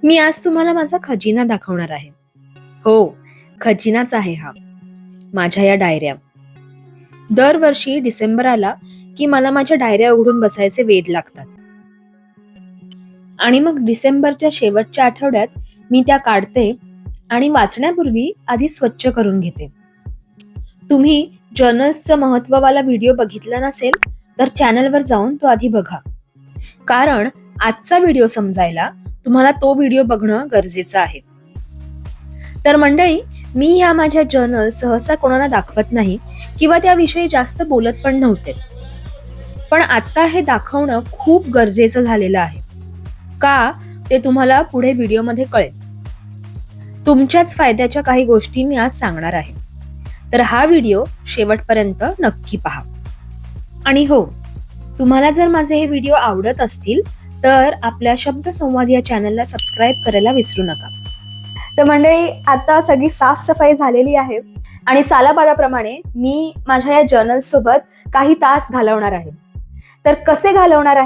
मी आज तुम्हाला माझा खजिना दाखवणार आहे. हो, खजिनाच आहे हा, माझ्या या डायऱ्या. दरवर्षी डिसेंबर आला की मला माझ्या डायऱ्या उघडून बसायचे वेध लागतात. आणि मग डिसेंबरच्या शेवटच्या आठवड्यात मी त्या काढते आणि वाचण्यापूर्वी आधी स्वच्छ करून घेते. तुम्ही जर्नल्सचं महत्ववाला व्हिडिओ बघितला नसेल तर चॅनलवर जाऊन तो आधी बघा. कारण आजचा व्हिडिओ समजायला तुम्हाला तो व्हिडिओ बघणं गरजेचं आहे. तर मंडळी, मी ह्या माझ्या जर्नल सहसा कोणाला दाखवत नाही किंवा त्याविषयी जास्त बोलत पण नव्हते. पण आता हे दाखवणं खूप गरजेचं झालेलं आहे. का ते तुम्हाला पुढे व्हिडिओमध्ये कळेल. तुमच्याच फायद्याच्या काही गोष्टी मी आज सांगणार आहे. तर हा व्हिडिओ शेवटपर्यंत नक्की पहा. आणि हो, तुम्हाला जर माझे हे व्हिडिओ आवडत असतील तर आपल्या शब्द संवाद या चॅनलला सबस्क्राईब करायला विसरू नका. तर मंडळी, आता सगळी साफसफाई झालेली आहे आणि सालाबादाप्रमाणे मी माझ्या या जर्नल्स सोबत काही तास घालवणार आहे. तर कसे घालवणार आहे